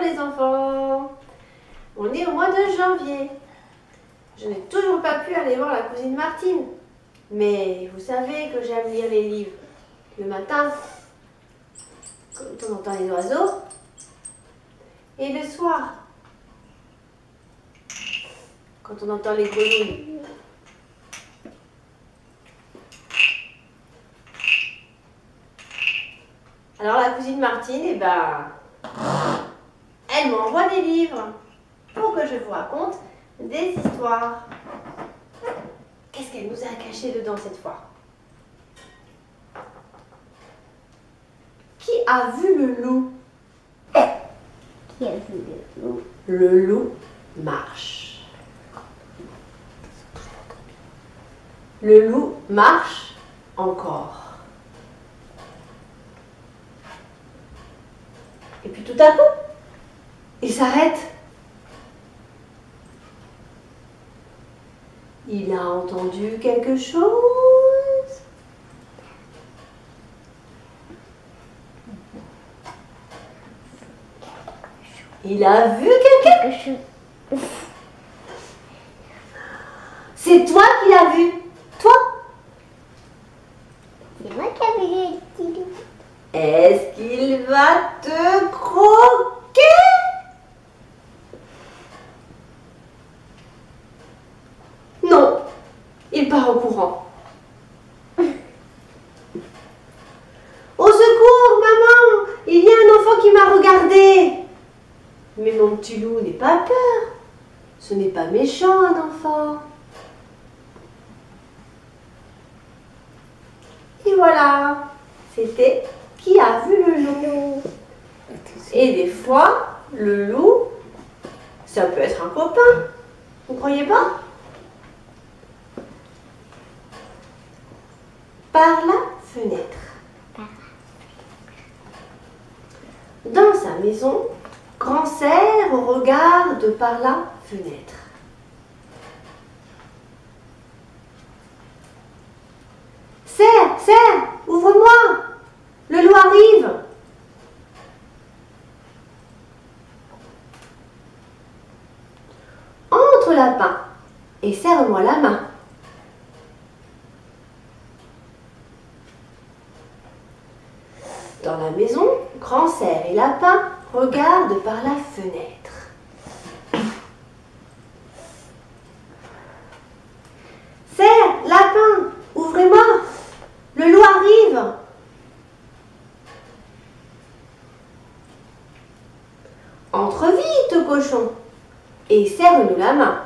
les enfants. On est au mois de janvier. Je n'ai toujours pas pu aller voir la cousine Martine. Mais vous savez que j'aime lire les livres. Le matin, quand on entend les oiseaux. Et le soir, quand on entend les grenouilles. Alors la cousine Martine, eh ben, elle m'envoie des livres pour que je vous raconte des histoires. Qu'est-ce qu'elle nous a caché dedans cette fois? Qui a vu le loup? Qui a vu le loup? Le loup marche. Le loup marche encore. Et puis tout à coup, il s'arrête. Il a entendu quelque chose. Il a vu quelqu'un. C'est toi qui l'as vu. Toi. C'est moi qui ai vu le petit loup. Est-ce qu'il va te croquer? Non, il part en courant. Au secours, maman, il y a un enfant qui m'a regardé. Mais mon petit loup, n'aie pas peur. Ce n'est pas méchant, un enfant. Et voilà, c'était qui a vu le loup. Et des fois, le loup, ça peut être un copain. Vous croyez pas? Par la fenêtre. Dans sa maison, Grand cerf regarde par la fenêtre. Cerf, cerf, ouvre-moi! Le loup arrive! Entre lapin et serre-moi la main. Dans la maison, Grand cerf et lapin regardent par la fenêtre. Cerf, lapin, ouvrez-moi! Le loup arrive! Entre vite, cochon, et serre-nous la main.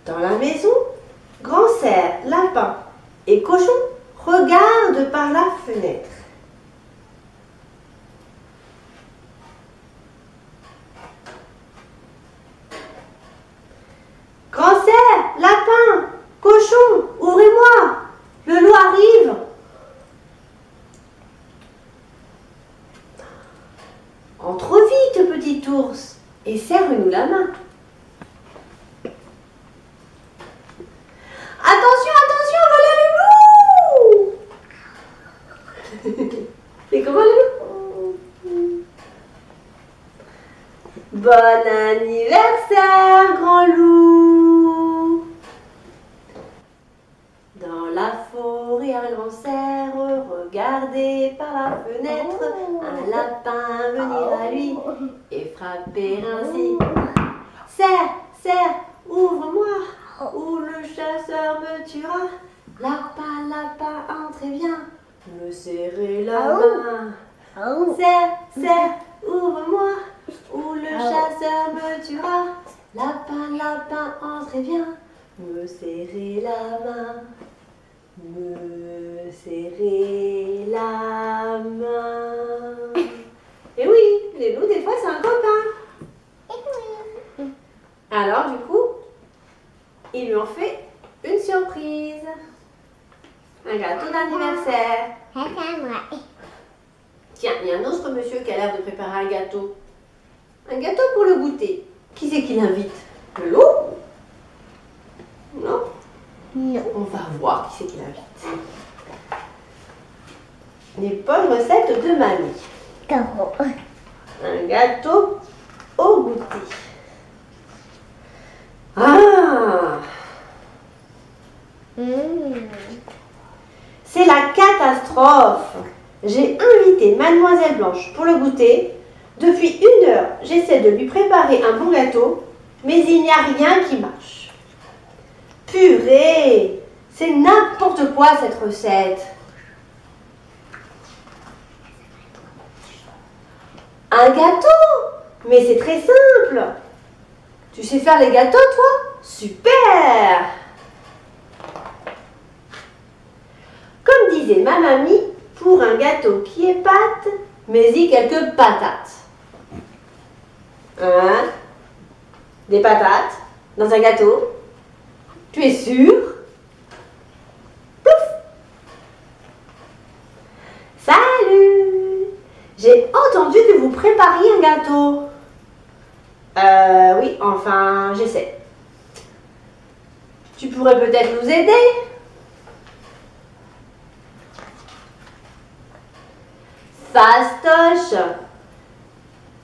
Dans la maison, Grand cerf, lapin et cochon regardent par la fenêtre. Grand cerf, lapin, cochon, ouvrez-moi! Le loup arrive! Entre vite, petit ours, et serre-nous la main. Attention, attention, voilà le loup! C'est comment le loup? Bon anniversaire, grand loup! Dans la forêt, un grand cerf regardait par la fenêtre un lapin venir à lui et frapper ainsi. Cerf, cerf, ouvre-moi, ou le chasseur me tuera. Lapin, lapin, entre et viens me serrer la main. Cerf, cerf, ouvre-moi, ou le chasseur me tuera. Lapin, lapin, entre et viens me serrer la main. Me serrer la main. Et oui, les loups, des fois, c'est un copain. Alors, du coup, ils lui ont fait une surprise. Un gâteau d'anniversaire. Tiens, il y a un autre monsieur qui a l'air de préparer un gâteau. Un gâteau pour le goûter. Qui c'est qui l'invite? Le loup? Non? Non. On va voir qui c'est qui l'invite. les bonnes recettes de mamie. Caro. Un gâteau au goûter. Ah! C'est la catastrophe. J'ai invité Mademoiselle Blanche pour le goûter. Depuis 1 heure, j'essaie de lui préparer un bon gâteau, mais il n'y a rien qui marche. Purée! C'est n'importe quoi cette recette. Un gâteau? Mais c'est très simple. Tu sais faire les gâteaux, toi? Super! Comme disait ma mamie, pour un gâteau qui épate, mets-y quelques patates. Hein? Des patates dans un gâteau? Tu es sûr? Plouf! Salut! J'ai entendu que vous prépariez un gâteau. Oui, enfin, j'essaie. Tu pourrais peut-être nous aider? Fastoche.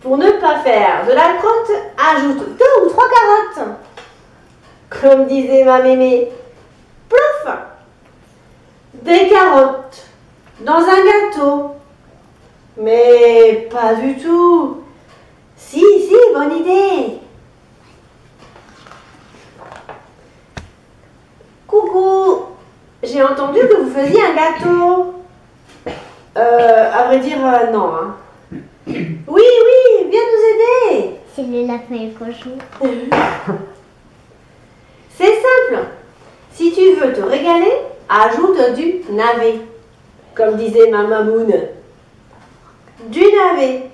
Pour ne pas faire de la crotte, ajoute 2 ou 3 carottes. Comme disait ma mémé. Plouf! Des carottes dans un gâteau. Mais pas du tout. Si, bonne idée. Coucou, j'ai entendu que vous faisiez un gâteau. À vrai dire, non. Hein. Oui, viens nous aider. C'est le lapin et le cochon. C'est simple. Si tu veux te régaler, ajoute du navet. Comme disait ma mamoune. Du navet.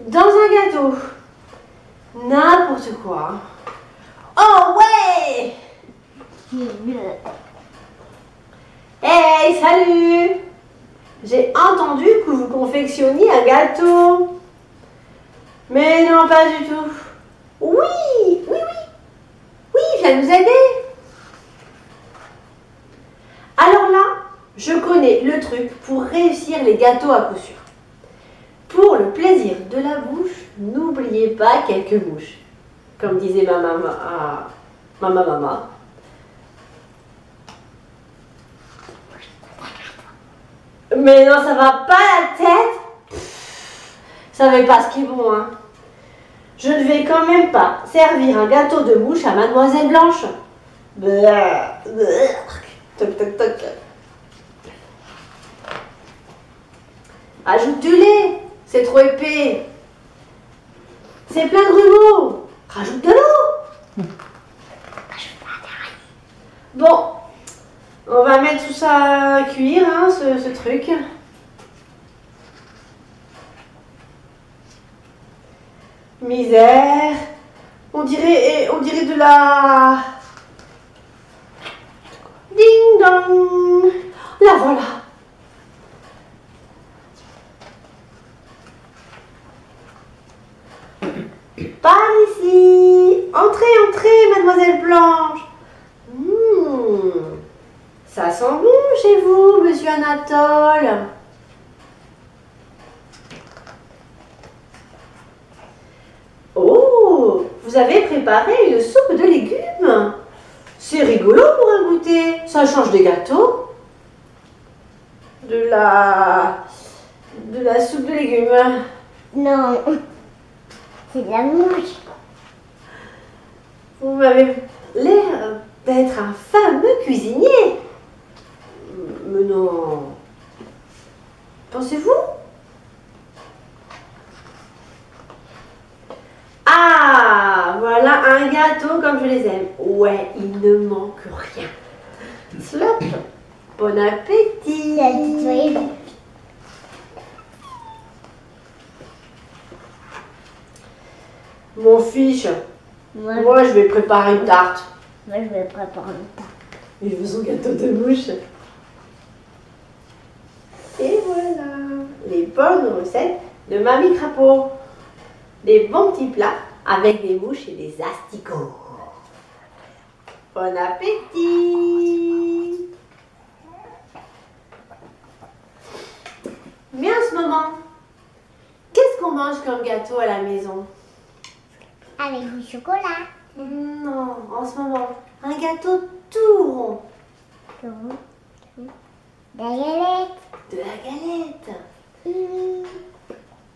Dans un gâteau. N'importe quoi. Oh ouais! Hey, salut! J'ai entendu que vous confectionniez un gâteau. Mais non, pas du tout. Oui, viens nous aider. Alors là, je connais le truc pour réussir les gâteaux à coup sûr. Pour le plaisir de la bouche, n'oubliez pas quelques mouches. Comme disait ma maman. Mais non, ça va pas la tête. Ça va pas ce qui est bon, hein. Je ne vais quand même pas servir un gâteau de mouche à Mademoiselle Blanche. Toc, toc, toc. Ajoute du lait. C'est trop épais. C'est plein de grumeaux. Rajoute de l'eau. Bon, on va mettre tout ça à cuire, hein, ce truc. Misère. On dirait de la... Ding dong. La voilà. Par ici. Entrez, Mademoiselle Blanche. Ça sent bon chez vous, Monsieur Anatole. Oh, vous avez préparé une soupe de légumes. C'est rigolo pour un goûter. Ça change des gâteaux. De la soupe de légumes. Non, c'est de la mouche. Vous m'avez l'air d'être un fameux cuisinier. Mais non. Pensez-vous? Ah, voilà un gâteau comme je les aime. Ouais, il ne manque rien. Slop. Bon appétit. Mon fiche. Moi, je vais préparer une tarte. Moi, je vais préparer une tarte. Il veut son gâteau de mouche. Et voilà, les bonnes recettes de Mamie Crapaud. Des bons petits plats avec des mouches et des asticots. Bon appétit! moment, qu'est-ce qu'on mange comme gâteau à la maison? Avec du chocolat. Non, en ce moment, un gâteau tout rond. De la galette. De la galette. Mmh.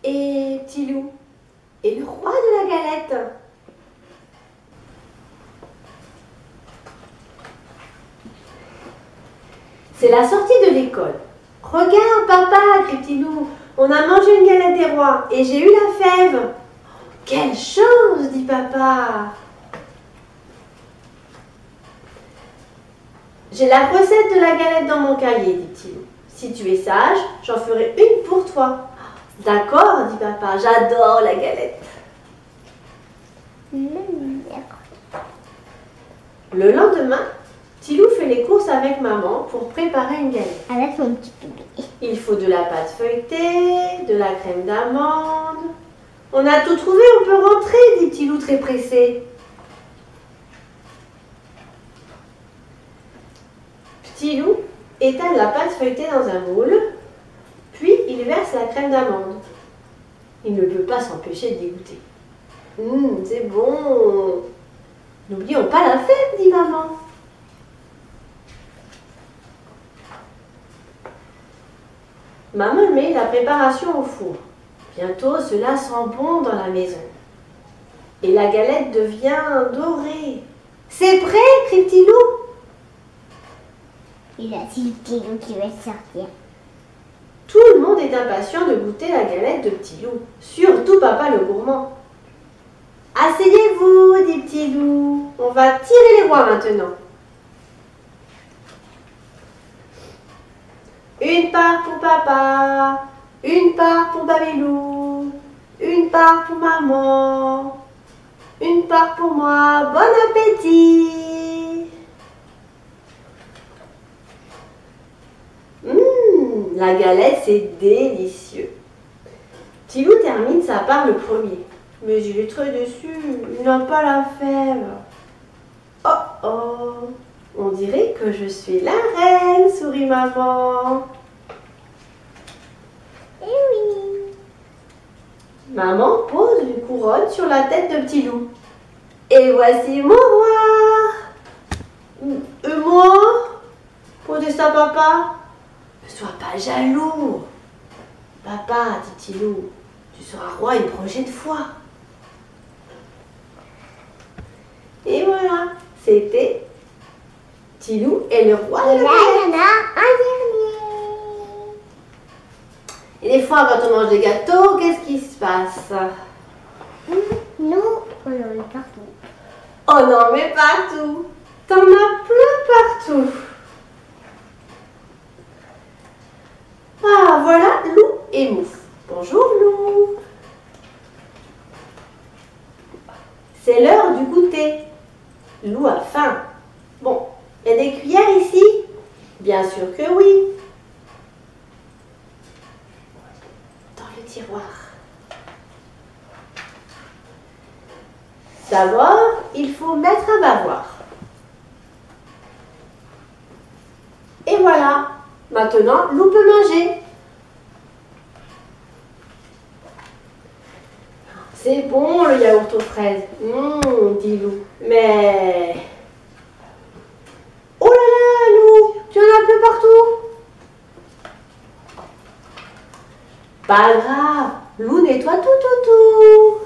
Et petit loup, et le roi de la galette? C'est la sortie de l'école. Regarde papa, crie petit loup, on a mangé une galette des rois et j'ai eu la fève. Quelle chance, dit papa. J'ai la recette de la galette dans mon cahier, dit petit loup. Si tu es sage, j'en ferai une pour toi. D'accord, dit papa, j'adore la galette. Le lendemain, Tilou fait les courses avec maman pour préparer une galette. Avec son petit bébé. Il faut de la pâte feuilletée, de la crème d'amande. On a tout trouvé, on peut rentrer, dit Tilou très pressé. Petit loup étale la pâte feuilletée dans un moule, puis il verse la crème d'amande. Il ne peut pas s'empêcher d'y goûter. C'est bon. N'oublions pas la fête, dit maman. Maman met la préparation au four. Bientôt, cela sent bon dans la maison. Et la galette devient dorée. C'est prêt, crie Petit loup. Il a dit Petit loup qui va sortir. Tout le monde est impatient de goûter la galette de Petit loup. Surtout papa le gourmand. Asseyez-vous, dit Petit loup. On va tirer les rois maintenant. Une part pour papa, une part pour Babylou, une part pour maman, une part pour moi. Bon appétit! La galette, c'est délicieux. Tilou termine sa part le premier. Mais il est très déçu, il n'a pas la fève. Oh oh, on dirait que je suis la reine, sourit maman. Eh oui. Maman pose une couronne sur la tête de Petit loup. Et voici mon roi. Et moi? Protesta papa. Ne sois pas jaloux. Papa, dit Petit loup, tu seras roi une prochaine fois. Et voilà, c'était Petit loup et le roi de la Et là, galette. il y en a un dernier. Et des fois, quand on mange des gâteaux, qu'est-ce qui se passe? Nous, on en met partout. On en met partout. T'en as plein partout. Ah, voilà Loup et Mouf. Bonjour Loup. C'est l'heure du goûter. Loup a faim. Bon, il y a des cuillères ici? Bien sûr que oui. Dans le tiroir. D'abord, il faut mettre un bavoir. Et voilà. Maintenant, Loup peut manger. C'est bon le yaourt aux fraises. Dit Loup. Mais... Oh là là, Loup, tu en as plus partout. Pas grave, Loup nettoie tout.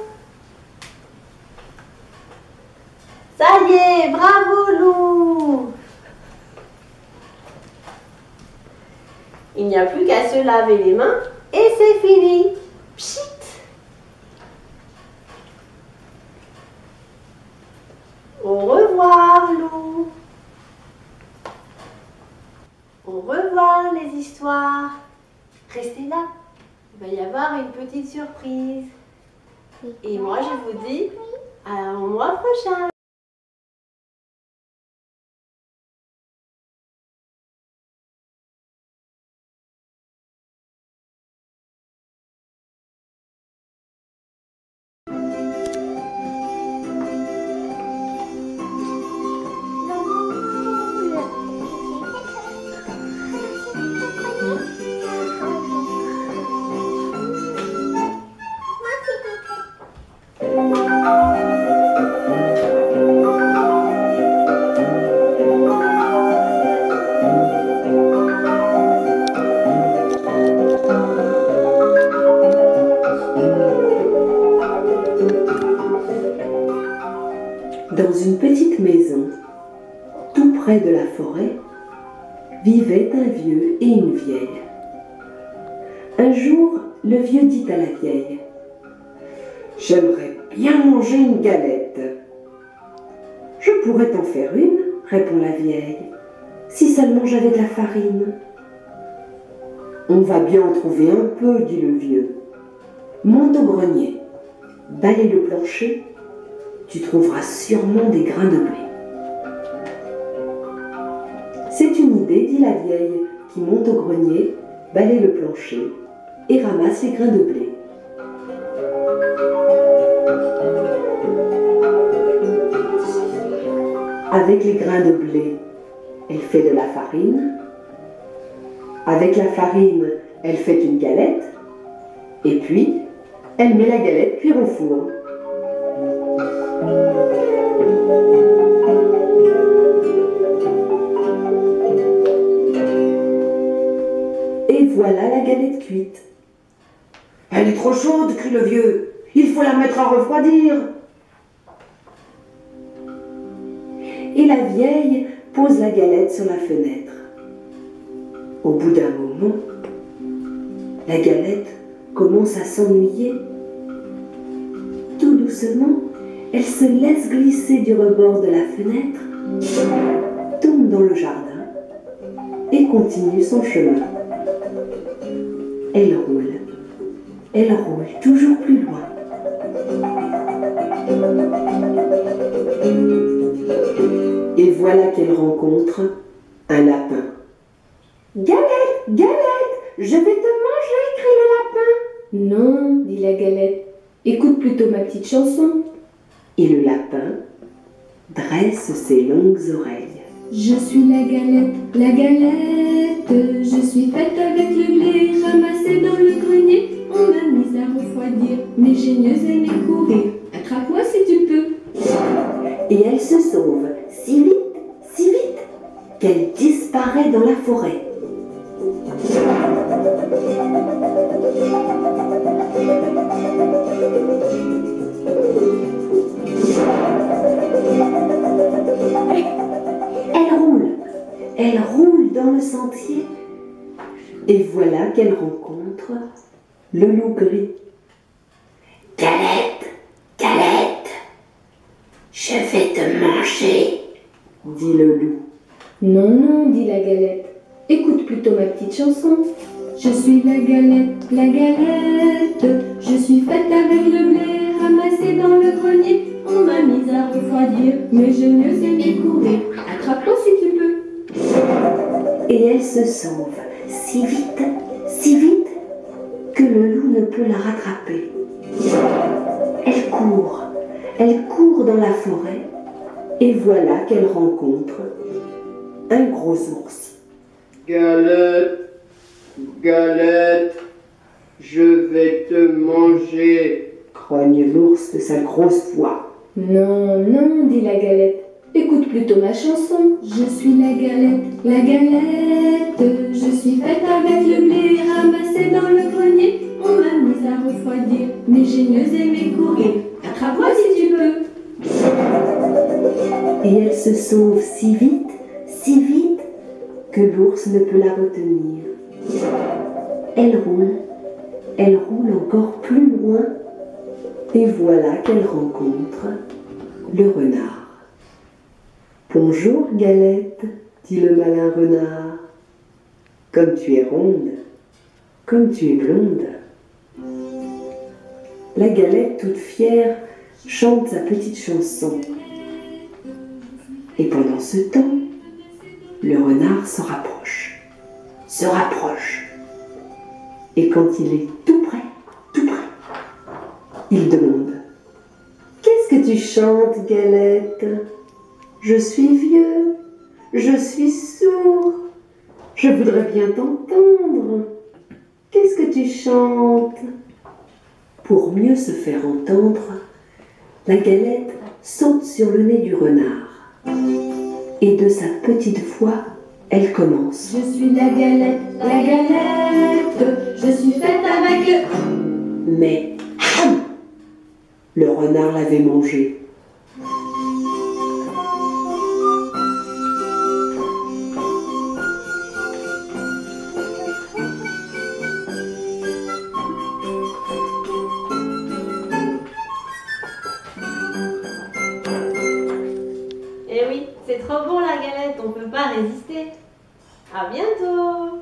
Ça y est, bravo Loup. Il n'y a plus qu'à se laver les mains et c'est fini. Pchit. Au revoir, Loup. Au revoir, les histoires. Restez là. Il va y avoir une petite surprise. Et moi, je vous dis à au mois prochain. une petite maison, tout près de la forêt, vivaient un vieux et une vieille. Un jour, le vieux dit à la vieille: « J'aimerais bien manger une galette. »« Je pourrais t'en faire une, » répond la vieille, « si seulement j'avais de la farine. »« On va bien en trouver un peu, dit le vieux. Monte au grenier, balaie le plancher, tu trouveras sûrement des grains de blé. » C'est une idée, dit la vieille, qui monte au grenier, balaie le plancher et ramasse les grains de blé. Avec les grains de blé, elle fait de la farine. Avec la farine, elle fait une galette. Et puis, elle met la galette cuire au four. Et voilà la galette cuite. « Elle est trop chaude, crie le vieux. Il faut la mettre à refroidir. » Et la vieille pose la galette sur la fenêtre. Au bout d'un moment, la galette commence à s'ennuyer. Tout doucement, elle se laisse glisser du rebord de la fenêtre, tombe dans le jardin et continue son chemin. Elle roule toujours plus loin. Et voilà qu'elle rencontre un lapin. « Galette, Galette, je vais te manger !» crie le lapin. « Non, dit la galette, écoute plutôt ma petite chanson. » Et le lapin dresse ses longues oreilles. « Je suis la galette, je suis faite avec le blé ramassé dans le grenier. On m'a mise à refroidir, mes génieuses aimaient courir. Attrape-moi si tu peux. » Et elle se sauve si vite, qu'elle disparaît dans la forêt. Elle roule dans le sentier. Et voilà qu'elle rencontre le loup gris. « Galette, Galette, je vais te manger, » dit le loup. « Non, non, dit la galette, écoute plutôt ma petite chanson. Je suis la galette, je suis faite avec le blé ramassé dans le grenier. On m'a mise à refroidir, mais je mieux aimé courir. Attrape-moi si tu peux. » Et elle se sauve si vite, que le loup ne peut la rattraper. Elle court dans la forêt, et voilà qu'elle rencontre un gros ours. « Galette, Galette, je vais te manger !» grogne l'ours de sa grosse voix. « Non, non, dit la galette, écoute plutôt ma chanson. Je suis la galette, je suis faite avec le blé ramassé dans le grenier. On m'a mise à refroidir, mes génieuses aimaient courir. Attrape-moi si tu peux. » Et elle se sauve si vite, que l'ours ne peut la retenir. Elle roule encore plus loin, et voilà qu'elle rencontre le renard. « Bonjour, Galette, » dit le malin renard. « Comme tu es ronde, comme tu es blonde. » La Galette, toute fière, chante sa petite chanson. Et pendant ce temps, le renard se rapproche. Et quand il est tout près, il demande: « Qu'est-ce que tu chantes, Galette ? Je suis vieux, je suis sourd, je voudrais bien t'entendre. Qu'est-ce que tu chantes ?» Pour mieux se faire entendre, la Galette saute sur le nez du renard. Et de sa petite voix, elle commence. « Je suis la galette, je suis faite avec le... » Mais, le renard l'avait mangé. C'est trop bon la galette, on peut pas résister. À bientôt.